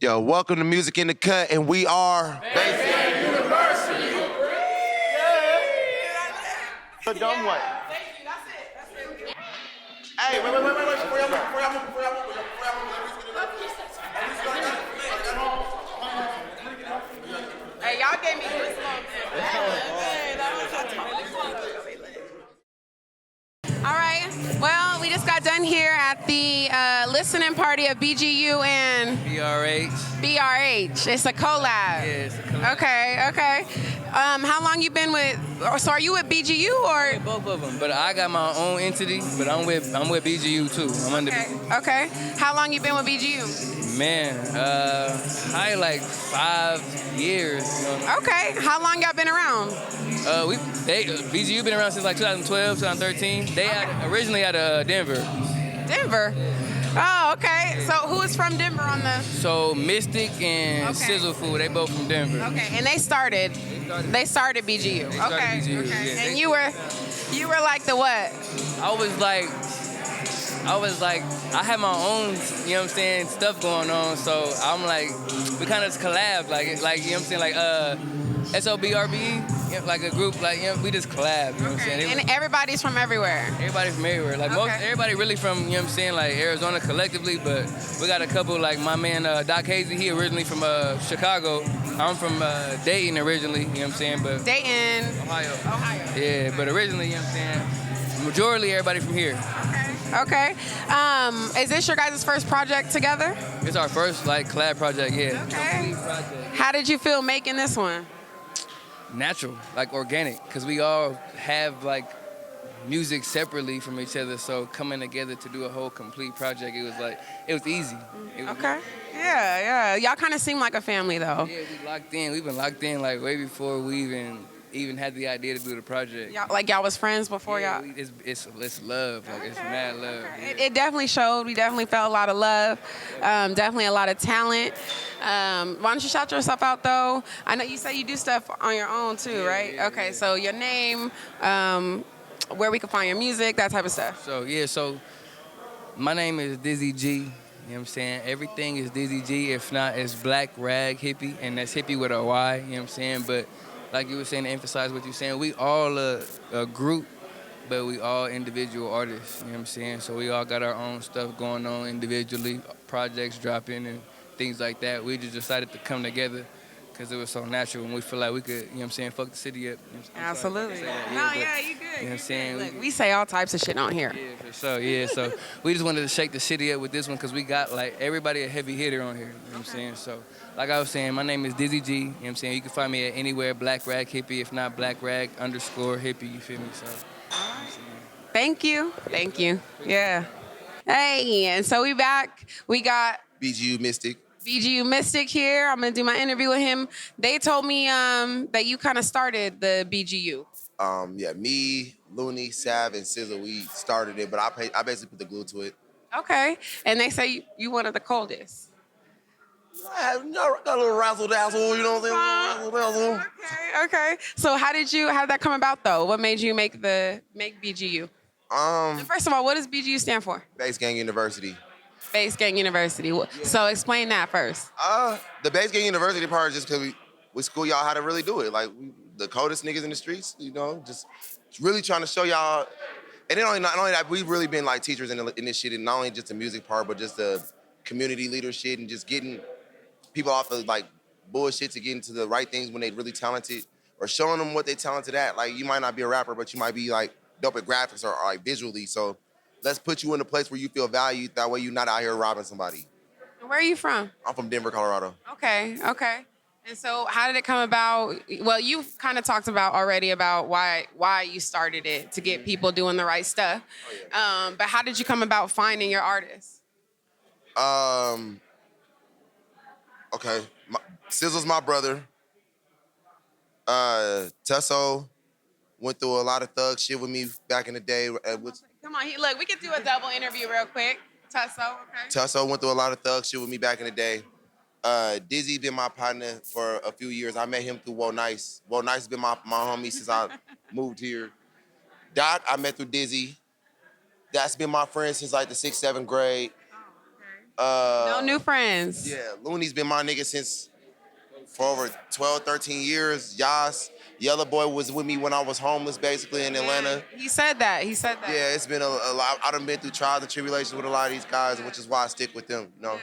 Yo, welcome to Music in the Cut, and we are Basement University. the dumb way. Thank you. That's it. Hey, wait. Before y'all move, Hey, y'all gave me goosebumps. All right. Well, we just got done here at the listening party of BGU and BRH. BRH. It's a collab. Yeah, it's a collab. Okay. How long you been with? So are you with BGU or? Both of them, but I got my own entity. But I'm with BGU too. I'm under. Okay. How long you been with BGU? Man, probably like 5 years. You know? Okay. How long y'all been around? BGU been around since like 2012, 2013. They originally out of Denver. Denver. Oh, okay. So who is from Denver on the? So Mystic and Okay. Sizzle Food, they both from Denver. Okay, and they started BGU. They started Okay. BGU, Okay. yeah. And you were like the what? I was like, I had my own, you know what I'm saying, stuff going on. So I'm like, we kind of just collab, like you know what I'm saying, like SOBRB, you know, like a group, like, you know, we just collab, you know what I'm saying. And everybody's from everywhere. Everybody from everywhere, like everybody really from, you know what I'm saying, like Arizona collectively, but we got a couple, like my man Doc Hazy, he originally from Chicago. I'm from Dayton originally, you know what I'm saying, but Dayton, Ohio. Ohio. Yeah, but originally, you know what I'm saying, majority everybody from here. Okay. Is this your guys' first project together? It's our first like collab project, yeah. Okay. Complete project. How did you feel making this one? Natural, like organic, because we all have like music separately from each other, so coming together to do a whole complete project, it was easy. It was Okay. Yeah. Y'all kind of seem like a family though. Yeah, we locked in. We've been locked in like way before we even had the idea to do the project. Y'all was friends before Yeah, y'all? it's love, like it's mad love. Okay. Yeah. It definitely showed. We definitely felt a lot of love, definitely a lot of talent. Why don't you shout yourself out though? I know you say you do stuff on your own too, right? yeah, Okay, yeah. so your name, where we can find your music, that type of stuff. So my name is Dizzy G. You know what I'm saying? Everything is Dizzy G. If not, it's Black Rag Hippie, and that's hippie with a Y. You know what I'm saying? But like you were saying, to emphasize what you're saying, we all a group, but we all individual artists. You know what I'm saying? So we all got our own stuff going on individually, projects dropping and things like that. We just decided to come together because it was so natural, and we feel like we could, you know what I'm saying, fuck the city up. You know what I'm sorry Absolutely. to say that, No, but, yeah, you good. You know what you I'm saying? good. Look, we say all types of shit on here. Yeah, for sure. Yeah, so we just wanted to shake the city up with this one because we got like everybody a heavy hitter on here. You know what I'm saying? So, like I was saying, my name is Dizzy G. You know what I'm saying? You can find me at anywhere, Black Rag Hippie, if not Black Rag _ Hippie. You feel me? So, you know what I'm saying? Thank you. Yeah. Hey, and so we back. We got BGU Mystic. BGU Mystic here. I'm gonna do my interview with him. They told me that you kind of started the BGU. Yeah, me, Looney, Sav, and Sizzle, we started it, but I basically put the glue to it. Okay. And they say you one of the coldest. I got a little razzle dazzle, you know what I'm saying? Razzle dazzle. Okay. So how did that come about though? What made you make BGU? And first of all, what does BGU stand for? Base Gang University. Base Gang University. So explain that first. The Base Gang University part is just because we school y'all how to really do it. Like, we, the coldest niggas in the streets, you know, just really trying to show y'all. And then not only that, we've really been like teachers in this shit, and not only just the music part, but just the community leadership and just getting people off of like bullshit to get into the right things when they really talented, or showing them what they talented at. Like, you might not be a rapper, but you might be like dope at graphics or like visually. So let's put you in a place where you feel valued. That way you're not out here robbing somebody. Where are you from? I'm from Denver, Colorado. Okay. And so how did it come about? Well, you've kind of talked about already about why you started it, to get people doing the right stuff. But how did you come about finding your artists? Okay. Sizzle's my brother. Tusso went through a lot of thug shit with me back in the day. Come on, look, we could do a double interview real quick. Tusso, okay? Tusso went through a lot of thug shit with me back in the day. Dizzy been my partner for a few years. I met him through Wo Nice. Wo Nice been my homie since I moved here. Doc, I met through Dizzy. That's been my friend since like the 6th, 7th grade. No new friends. Yeah, Looney's been my nigga since for over 12, 13 years. Yas, Yellow Boy was with me when I was homeless, basically in Atlanta. He said that. He said that. Yeah, it's been a lot. I done been through trials and tribulations with a lot of these guys, which is why I stick with them. You know.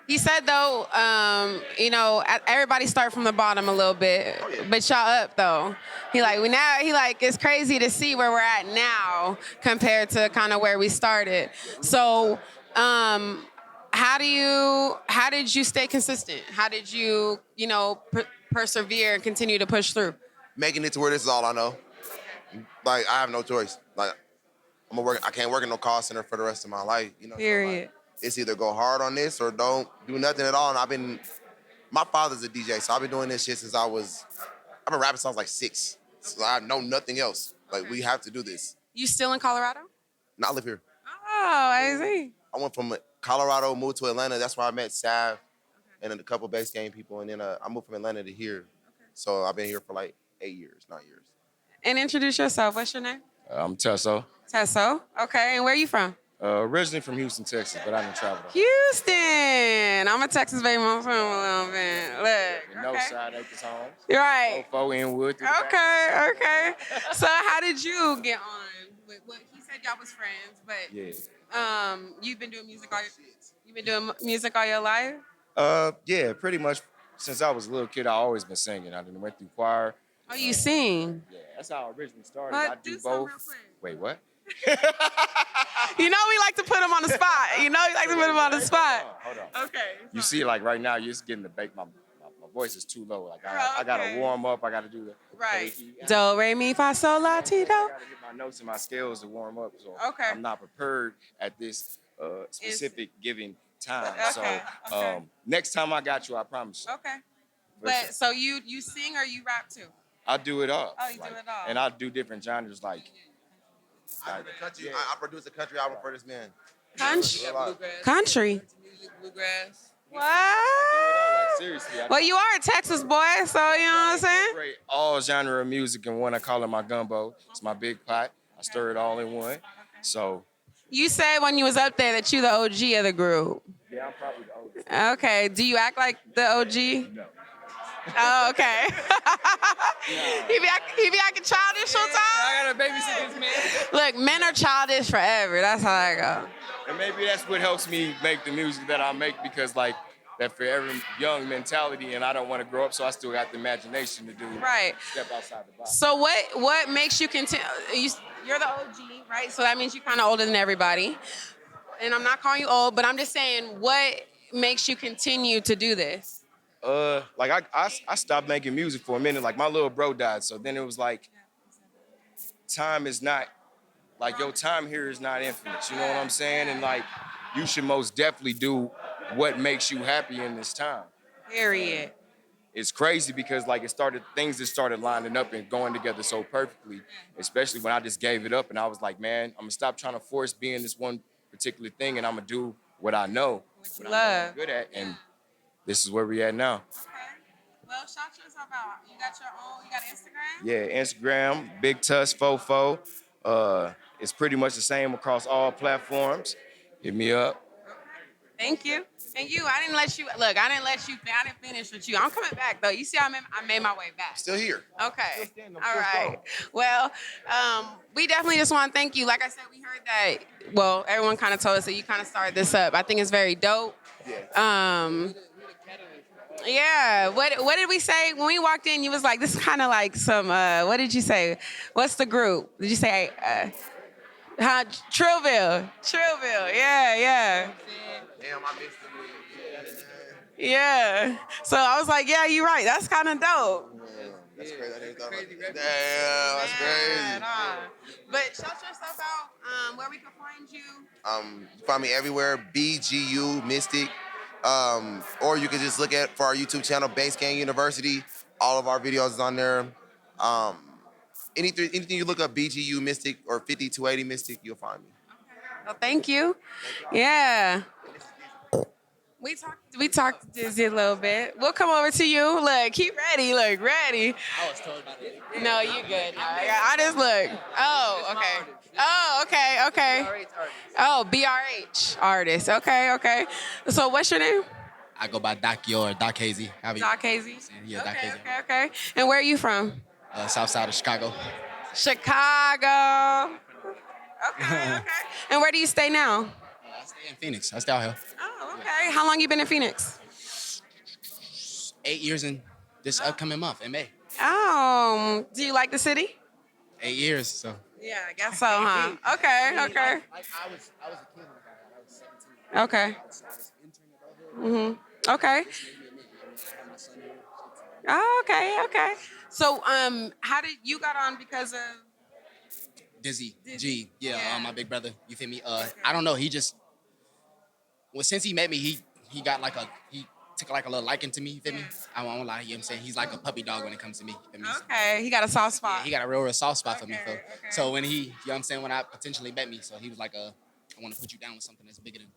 He said though, everybody start from the bottom a little bit, but y'all up though. He like it's crazy to see where we're at now compared to kind of where we started. So, how did you stay consistent? How did you persevere and continue to push through? Making it to where this is all I know. Like I have no choice. Like I can't work in no call center for the rest of my life. You know. Period. So, like, it's either go hard on this or don't do nothing at all. And my father's a DJ, so I've been doing this shit since I've been rapping since I was like 6. So I know nothing else. Like we have to do this. You still in Colorado? And I live here. Oh, I see. I went from Colorado, moved to Atlanta. That's where I met Sav and then a couple bass game people. And then I moved from Atlanta to here. So I've been here for like 8 years, 9 years. And introduce yourself. What's your name? I'm Tesso. Tesso. Okay. And where are you from? Originally from Houston, Texas, but I didn't travel. Houston. I'm a Texas baby. I'm from a little bit. Look. No Okay. side acres homes. Right. Fofo Inwood. through the back. Okay. So how did you get on with what he said? Y'all was friends, but Yeah. you've been doing music all your life. Yeah, pretty much since I was a little kid, I always been singing. I done went through choir. Oh, you sing? Yeah, that's how I originally started. But I do do some both. real quick. Wait, what? We like to put him on the spot. We like to put him on the spot. Hold on. Okay. You see, like right now, you're just getting the bake. My voice is too low. Like I gotta Okay. warm up. I gotta do the Right. I Do, re, mi, fa, sol, la, ti, do. gotta get my notes and my scales to warm up. So Okay. I'm not prepared at this specific given time. Okay, So okay. next time I got you, I promise. Okay. For But sure. so you sing or you rap too? I do it all. Oh, you do it all. And I do different genres like I did a country. I produced a country album for this man. Country. A lot. Country. Bluegrass. What? like, seriously. Well, you are a Texas boy, so you know what I'm saying? Incorporate all genre of music in one. I call it my gumbo. It's my big pot. I stir it all in one. So You said when you was up there that you the OG of the group. yeah, I'm probably the oldest. Okay. Do you act like the OG? No. Oh, okay. he be acting childish sometimes. I gotta babysit this man. Look, men are childish forever. That's how I go. And maybe that's what helps me make the music that I make because like that forever young mentality and I don't want to grow up, so I still got the imagination to do Right. step outside the box. So what makes you continue? You're the OG, right? So that means you're kind of older than everybody. And I'm not calling you old, but I'm just saying, what makes you continue to do this? Like I stopped making music for a minute. Like my little bro died, so then it was like time is not like your time here is not infinite. You know what I'm saying? And like you should most definitely do what makes you happy in this time. Period. It's crazy because like things just started lining up and going together so perfectly, especially when I just gave it up and I was like, man, I'm gonna stop trying to force being this one particular thing and I'm gonna do what I know, you what I know love. I'm good at, and this is where we at now. Okay. Well, shout yourself out. You got your own. You got Instagram. Yeah, Instagram, Big Tuss Fofo. It's pretty much the same across all platforms. Hit me up. Thank you. And you, I didn't finish with you. I'm coming back though. You see, I made my way back. Still here. Okay. Still standing, All still right. Well, we definitely just want to thank you. Like I said, we heard that. Well, everyone kind of told us that you kind of started this up. I think it's very dope. Yeah. What did we say when we walked in? You was like, this is kind of like some. What did you say? What's the group? Did you say? Trillville. Yeah. Damn, I missed it. Yeah. So I was like, yeah, you're right. That's kind of dope. That's crazy. I never thought about that. Damn, that's crazy. But shout yourself out. Where we can find you. You find me everywhere, BGU Mystic. Or you can just look for our YouTube channel, Bass Gang University. All of our videos is on there. Anything you look up BGU Mystic or 5280 Mystic, you'll find me. Well, thank you. Yeah. We talked to Dizzy a little bit. We'll come over to you. Look, keep ready. Look, ready. I was told about it. No, you good. No, I just look. Oh, okay. Oh, okay, okay. Oh, BRH artist. Okay, okay. So what's your name? I go by Doc or Doc Hazy. How you? Doc Hazy. Yeah, Doc Okay, Hazy. okay, okay. And where are you from? South side of Chicago. Chicago. Okay, okay. And where do you stay now? I stay in Phoenix. I stay out here. Oh, okay. How long you been in Phoenix? 8 years in this upcoming month in May. Do you like the city? 8 years. So. Yeah, I guess so, huh? Okay, okay. Like I was a kid when I was 17. Okay. Mhm. Okay. I had my son here. Oh, okay, okay. So, how did you got on because of? Dizzy Dizzy. G. Yeah, Yeah. my big brother. You feel me? I don't know. He just since he met me, he got like he took like a little liking to me. You feel me? I won't lie. You know what I'm saying? He's like a puppy dog when it comes to me. You feel me? Okay, he got a soft spot. Yeah, he got a real soft spot for me. Okay, okay. So when you know what I'm saying, when I potentially met me, so he was like, I want to put you down with something that's bigger than,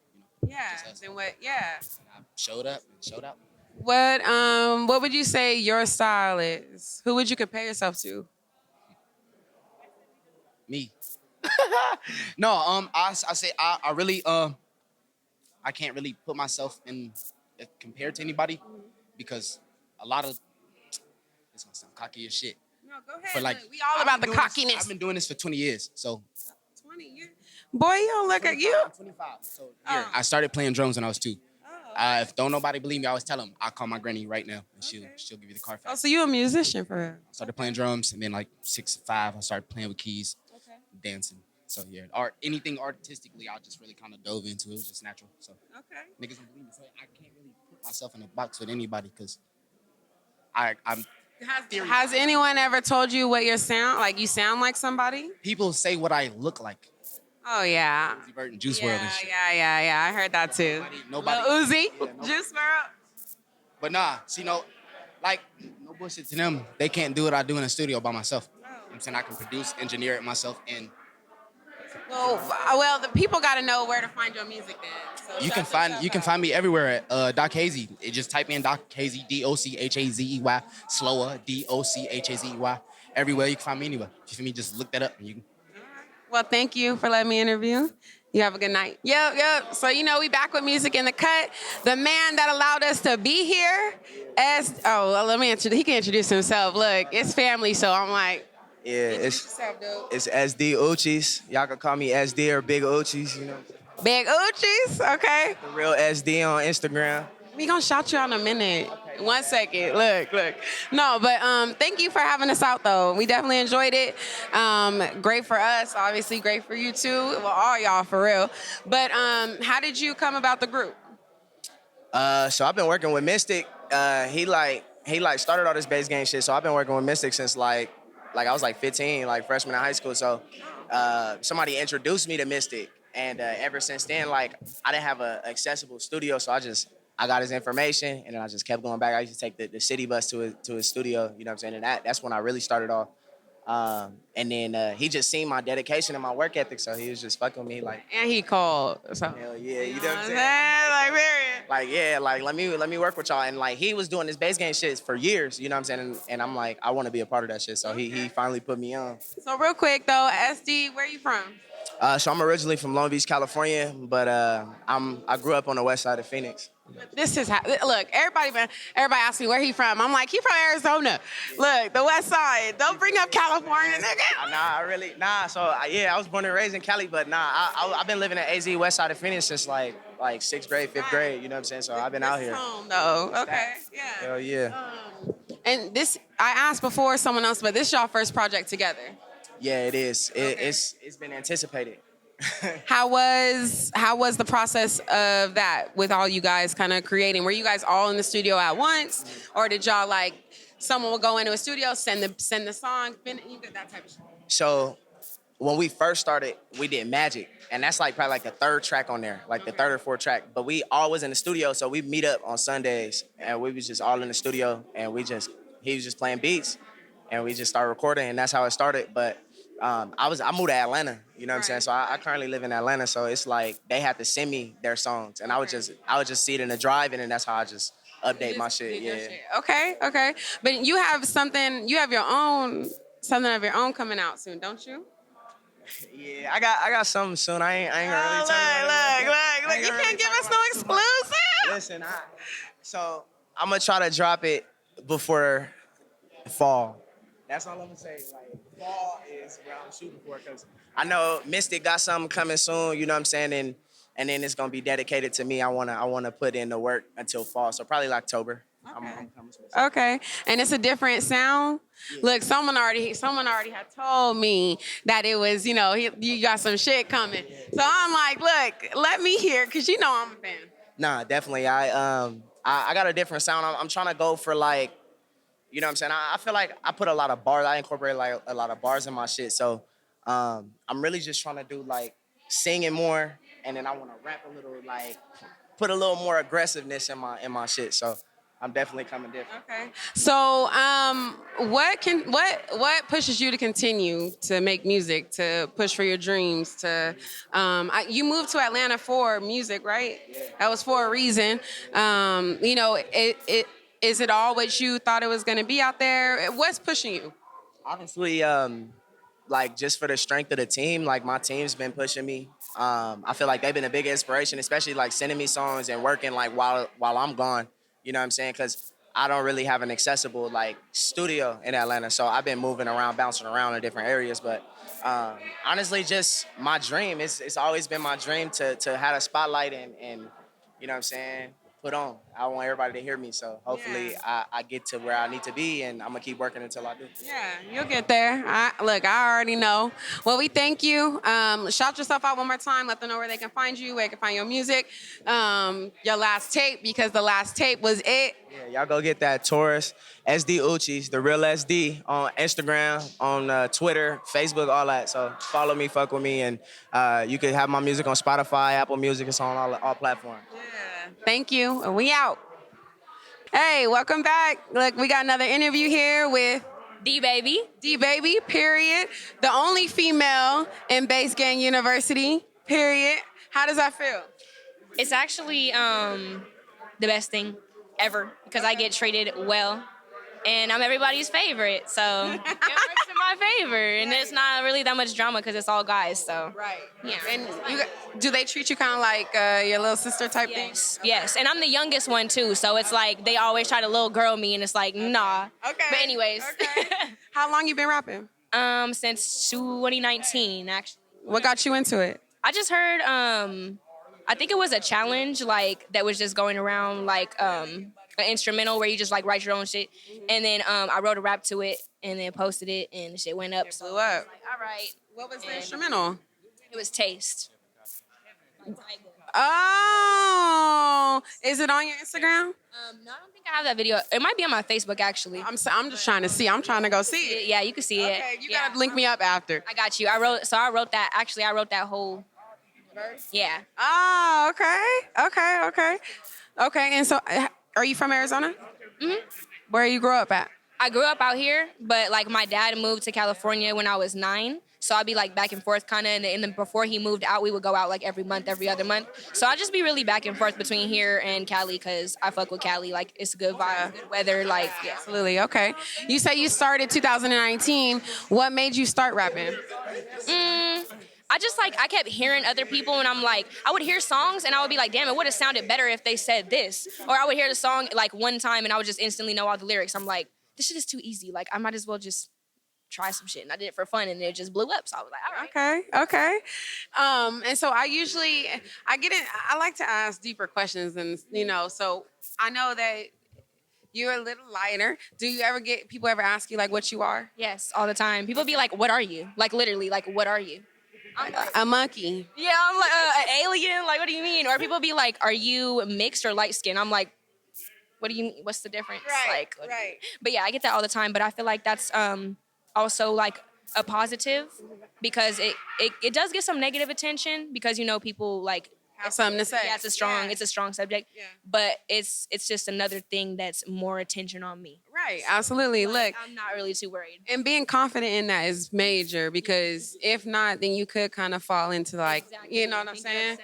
Yeah. just us. Then what? Yeah. And I showed up and showed out. What would you say your style is? Who would you compare yourself to? Me. No, I say I really I can't really put myself in compared to anybody because a lot of it's gonna sound cocky as shit. No, go ahead. But like Look, we all about the I've been doing this- cockiness. I've been doing this for 20 years, so 20 years. Boy, you don't look at you. I'm 25. So here, I started playing drums when I was 2. If don't nobody believe me, I always tell them I'll call my granny right now and she'll give you the car Oh, facts. so you a musician for real? I started playing drums and then like 6 to 5, I started playing with keys, Okay. dancing. So yeah, anything artistically, I just really kind of dove into. It was just natural. So Okay. niggas don't believe me. So I can't really put myself in a box with anybody because I'm Has anyone ever told you what your sound like? You sound like somebody? people say what I look like. Oh yeah. Uzi Vert and Juice Yeah, WRLD and shit. yeah. I heard that too. Nobody- Lil Uzi, nobody- Juice WRLD. But nah, see, no bullshit to them. They can't do what I do in the studio by myself. You know what I'm saying? I can produce, engineer it myself, and Well, the people got to know where to find your music then. So you can find me everywhere at Doc Hazy. Just type in Doc Hazy, DOCHAZEY, slower, DOCHAZEY. Everywhere you can find me anywhere. You feel me? Just look that up and you can. Well, thank you for letting me interview. You have a good night. Yep. So, we back with Music in the Cut. The man that allowed us to be here let me introduce. He can introduce himself. Look, it's family, so I'm like, Yeah, introduce yourself, dude. it's SD Uchis. Y'all can call me SD or Big Uchis, you know. Big Uchis, okay. The real SD on Instagram. We gonna shout you out in a minute. 1 second. Look. No, but thank you for having us out though. We definitely enjoyed it. Great for us, obviously great for you too. Well, all y'all for real. But how did you come about the group? So I've been working with Mystic. He started all this bass game shit. So I've been working with Mystic since like I was like 15, like freshman in high school. So somebody introduced me to Mystic, and ever since then, like I didn't have an accessible studio, so I got his information, and then I just kept going back. I used to take the city bus to his studio, you know what I'm saying? And that's when I really started off. And then he just seen my dedication and my work ethic, so he was just fucking with me like, And he called. So hell yeah, you know what I'm I'm saying? Like, period. Like, yeah, like let me work with y'all. And like he was doing this bass game shit for years, you know what I'm saying? And I'm like, I want to be a part of that shit. So he finally put me on. So real quick though, SD, where you from? So I'm originally from Long Beach, California, but I grew up on the west side of Phoenix. This is look. Everybody asks me where he from. I'm like, he from Arizona. Look, the West Side. Don't bring up California, nigga. So I was born and raised in Cali, but I've been living at AZ west side of Phoenix since like 6th grade, 5th grade. You know what I'm saying? So I've been out This here. home though. Okay. Yeah. Hell yeah. And this, I asked before someone else, but this is y'all first project together. Yeah, it is. It's been anticipated. How was the process of that with all you guys kind of creating? Were you guys all in the studio at once, or did y'all like someone would go into a studio, send the song, that type of shit? So when we first started, we did Magic, and that's like probably like the 3rd track on there, like the 3rd or 4th track. But we all was in the studio, so we meet up on Sundays, and we was just all in the studio, and he was just playing beats, and we just started recording, and that's how it started. But I moved to Atlanta, you know what I'm saying? Right. So I currently live in Atlanta, so it's like they have to send me their songs, and I would just see it in the drive, and then that's how I just update my shit. Did your Yeah. shit. Okay, okay. But you have something, you have your own, something of your own coming out soon, don't you? Yeah, I got something soon. I ain't gonna really talk about it. I ain't You gonna can't really give talk us about no it too much. exclusive. Listen, so I'm gonna try to drop it before fall. That's all I'm gonna say. Like fall is where I'm shooting for, because I know Mystic got something coming soon. You know what I'm saying? And then it's gonna be dedicated to me. I wanna put in the work until fall. So probably like October. I'm coming with something. Okay, and it's a different sound. Look, someone already had told me that it was, you got some shit coming. So I'm like, look, let me hear, cause you know I'm a fan. Nah, definitely. I got a different sound. I'm trying to go for like, you know what I'm saying? I feel like I put a lot of bars. I incorporate like a lot of bars in my shit. So I'm really just trying to do like singing more, and then I want to rap a little, like put a little more aggressiveness in my shit. So I'm definitely coming different. Okay. So, what pushes you to continue to make music, to push for your dreams? You moved to Atlanta for music, right? That was for a reason. Is it all what you thought it was going to be out there? What's pushing you? Honestly, like just for the strength of the team, like my team's been pushing me. I feel like they've been a big inspiration, especially like sending me songs and working like while I'm gone. You know what I'm saying? Because I don't really have an accessible like studio in Atlanta, so I've been moving around, bouncing around in different areas. But honestly, just my dream. It's always been my dream to have a spotlight and you know what I'm saying, put on. I want everybody to hear me, so hopefully Yeah. I get to where I need to be, and I'm gonna keep working until I do. Yeah, you'll get there. I already know. Well, we thank you. Shout yourself out one more time. Let them know where they can find you, where they can find your music, your last tape, because the last tape was it. Yeah, y'all go get that Taurus SD Uchis, the real SD, on Instagram, on Twitter, Facebook, all that. So follow me, fuck with me, and you can have my music on Spotify, Apple Music. It's on all platforms. Thank you. We out. Hey, welcome back. Look, we got another interview here with D Baby. D Baby, period. The only female in Bass Gang University, period. How does that feel? It's actually the best thing ever because I get treated well. And I'm everybody's favorite, so it works in my favor. And it's not really that much drama because it's all guys, so. Right. Yeah. And do they treat you kind of like your little sister type thing? Yes. And I'm the youngest one, too, so it's like they always try to little girl me, and it's like, nah. Okay. But anyways. Okay. How long you been rapping? Since 2019, actually. What got you into it? I just heard, I think it was a challenge, like, that was just going around, like, an instrumental where you just, like, write your own shit. And then I wrote a rap to it and then posted it, and the shit went up. Blew up. Like, all right. What was the instrumental? It was Taste. Oh, is it on your Instagram? No, I don't think I have that video. It might be on my Facebook, actually. I'm just trying to see. I'm trying to go see it. Yeah, you can see it. Okay, you Yeah. gotta link me up after. I got you. I wrote that. Actually, I wrote that whole verse. Yeah. Oh, okay. And so, are you from Arizona? Mhm. Where you grew up at? I grew up out here, but like my dad moved to California when I was 9. So I'd be like back and forth kind of. And then before he moved out, we would go out like every month, every other month. So I'd just be really back and forth between here and Cali because I fuck with Cali. Like it's a good vibe, good weather. Like, yeah. Absolutely. Okay. You say you started 2019. What made you start rapping? I kept hearing other people and I'm like, I would hear songs and I would be like, damn, it would have sounded better if they said this. Or I would hear the song like one time and I would just instantly know all the lyrics. I'm like, this shit is too easy. Like I might as well just try some shit. And I did it for fun and it just blew up. So I was like, all right. Okay. And so I like to ask deeper questions and, so I know that you're a little lighter. Do you ever get people ever ask you like what you are? Yes, all the time. People be like, what are you? Like literally, like, what are you? I'm like, A monkey. yeah, I'm like, an alien? Like, what do you mean? Or people be like, are you mixed or light skinned? I'm like, what do you mean? What's the difference? Like, Right. But yeah, I get that all the time. But I feel like that's also like a positive because it does get some negative attention because, people like, Have something to say. yeah, it's a strong subject. Yeah. But it's just another thing that's more attention on me. Right, absolutely. Like, Look, I'm not really too worried. and being confident in that is major because if not, then you could kind of fall into like, you know what I'm saying?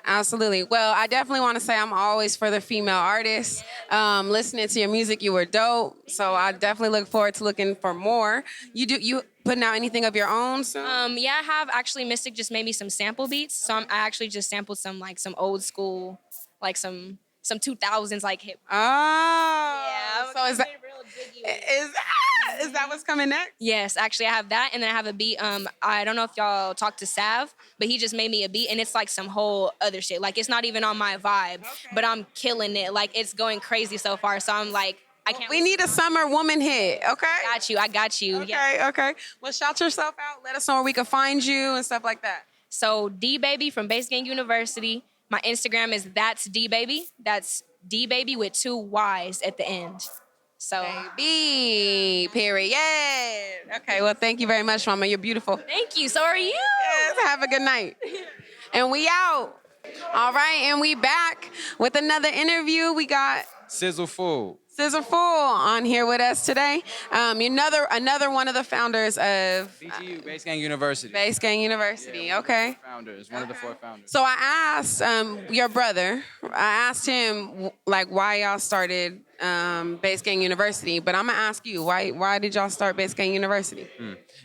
Absolutely. Well, I definitely want to say I'm always for the female artists. Listening to your music, you were dope. So I definitely look forward to looking for more. You putting out anything of your own soon? Yeah, I have actually. Mystic just made me some sample beats. So I actually just sampled some old school, like some 2000s like hip. Oh, so is that what's coming next? Yes, actually, I have that, and then I have a beat. I don't know if y'all talked to Sav, but he just made me a beat, and it's like some whole other shit. Like it's not even on my vibe, but I'm killing it. Like it's going crazy so far. So I'm like, I can't. We need a summer woman hit. Okay. I got you. Okay. Okay. Well, shout yourself out. Let us know where we can find you and stuff like that. So D Baby from Bass Gang University. My Instagram is that's D Baby. That's D Baby with 2 Y's at the end. So B. Period. Okay. Well, thank you very much, Mama. You're beautiful. thank you. So are you. Yes, have a good night. And we out. All right, and we back with another interview. We got Sizzle Food. Sizzle Fool on here with us today. Another one of the founders of BGU, Bass Gang University. Bass Gang University. Okay. Founders, one of the 4 founders. So I asked your brother. I asked him like why y'all started Bass Gang University, but I'm gonna ask you why did y'all start Bass Gang University?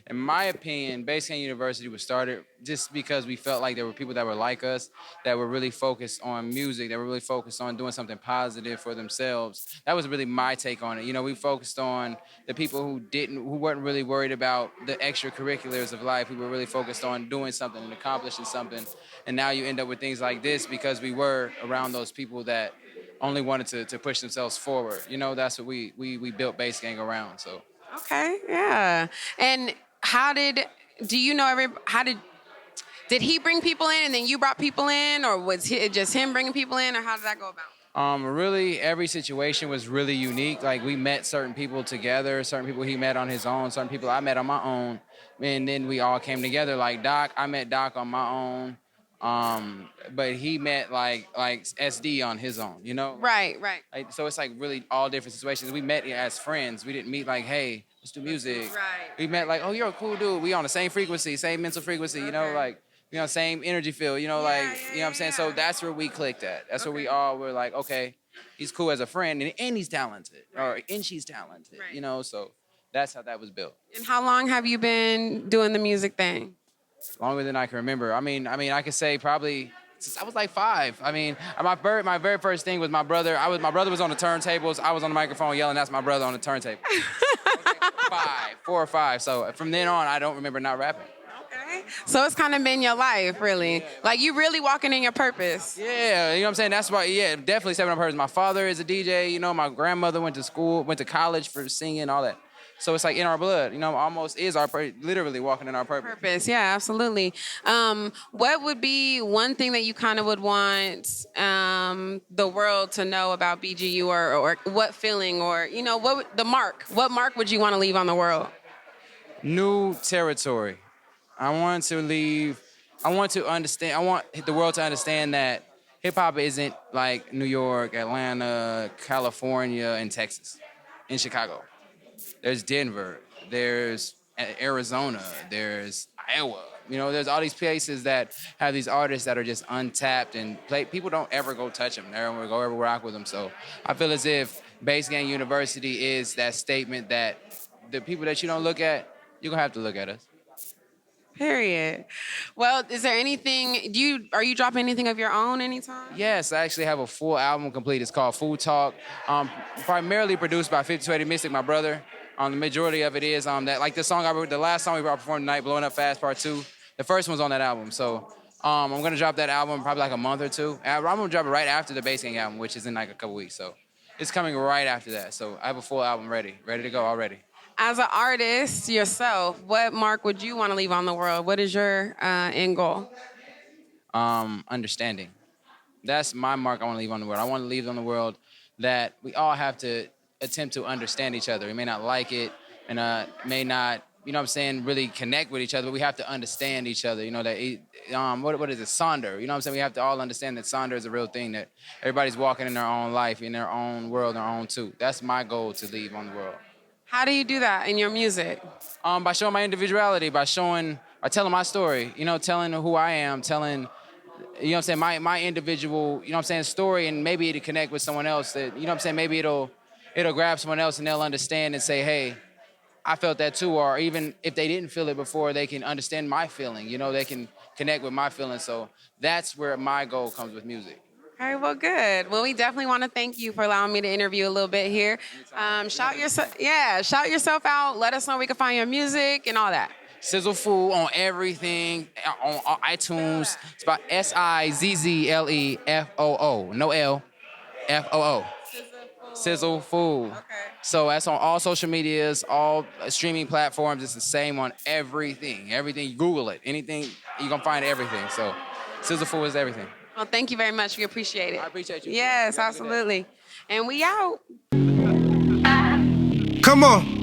In my opinion, Bass Gang University was started just because we felt like there were people that were like us, that were really focused on music, that were really focused on doing something positive for themselves. That was really my take on it. You know, we focused on the people who weren't really worried about the extracurriculars of life. We were really focused on doing something and accomplishing something. And now you end up with things like this because we were around those people that only wanted to push themselves forward. You know, that's what we built Bass Gang around. So. Okay, yeah. And did he bring people in and then you brought people in, or was it just him bringing people in, or how did that go about? Really, every situation was really unique. Like, we met certain people together, certain people he met on his own, certain people I met on my own, and then we all came together. Like Doc, I met Doc on my own, but he met like SD on his own, you know? Right. Like, so it's like really all different situations. We met as friends. We didn't meet like, hey, let's do music. Right. We met like, oh, you're a cool dude. We on the same frequency, same mental frequency, you know, like, you know, same energy field, you know, you know what I'm saying? So that's where we clicked at. That's where we all were like, okay, he's cool as a friend and he's talented, and she's talented, you know, so that's how that was built. And how long have you been doing the music thing? Longer than I can remember. I mean, I could say probably since I was like 5. I mean, my very first thing was my brother. My brother was on the turntables. I was on the microphone yelling, "That's my brother" on the turntable. Like 4 or 5. So from then on, I don't remember not rapping. Okay. So it's kind of been your life, really. Yeah. Like you really walking in your purpose. Yeah, you know what I'm saying? That's why, definitely stepping on purpose. My father is a DJ. You know, my grandmother went to college for singing, all that. So it's like in our blood, you know, almost is literally walking in our purpose. Yeah, absolutely. What would be one thing that you kind of would want the world to know about BGU, or what feeling, or, you know, what mark would you want to leave on the world? New territory. I want the world to understand that hip hop isn't like New York, Atlanta, California, and Texas, and Chicago. There's Denver, there's Arizona, there's Iowa. You know, there's all these places that have these artists that are just untapped and people don't ever go touch them. They don't ever rock with them. So I feel as if Bass Gang University is that statement that the people that you don't look at, you're going to have to look at us. Period. Well, is there anything, are you dropping anything of your own anytime? Yes, I actually have a full album complete. It's called Food Talk. Primarily produced by 5280 Mystic, my brother. The majority of it is that, like the last song we performed tonight, Blowing Up Fast Part 2. The first one's on that album. So I'm gonna drop that album probably like a month or 2. I'm gonna drop it right after the Bass Gang album, which is in like a couple weeks. So it's coming right after that. So I have a full album ready to go already. As an artist yourself, what mark would you want to leave on the world? What is your end goal? Understanding. That's my mark I want to leave on the world. I want to leave on the world that we all have to attempt to understand each other. We may not like it and may not you know what I'm saying, really connect with each other, but we have to understand each other. You know, what is it, Sonder? You know what I'm saying? We have to all understand that Sonder is a real thing, that everybody's walking in their own life, in their own world, their own truth. That's my goal to leave on the world. How do you do that in your music? By showing my individuality, by telling my story, you know, telling who I am, telling, you know what I'm saying, my individual, you know what I'm saying, story, and maybe it'll connect with someone else that, you know what I'm saying, maybe it'll grab someone else and they'll understand and say, hey, I felt that too, or even if they didn't feel it before, they can understand my feeling, you know, they can connect with my feelings. So that's where my goal comes with music. All right, well, good. Well, we definitely want to thank you for allowing me to interview a little bit here. Shout yourself out. Let us know where we can find your music and all that. Sizzle Fool on everything, on iTunes. It's about SIZZLEFOO. No L, FOO. Sizzle Fool. Okay. So that's on all social medias, all streaming platforms. It's the same on everything. Everything, Google it. Anything, you're going to find everything. So Sizzle Fool is everything. Well, thank you very much. We appreciate it. I appreciate you. Yes, absolutely. And we out. Come on.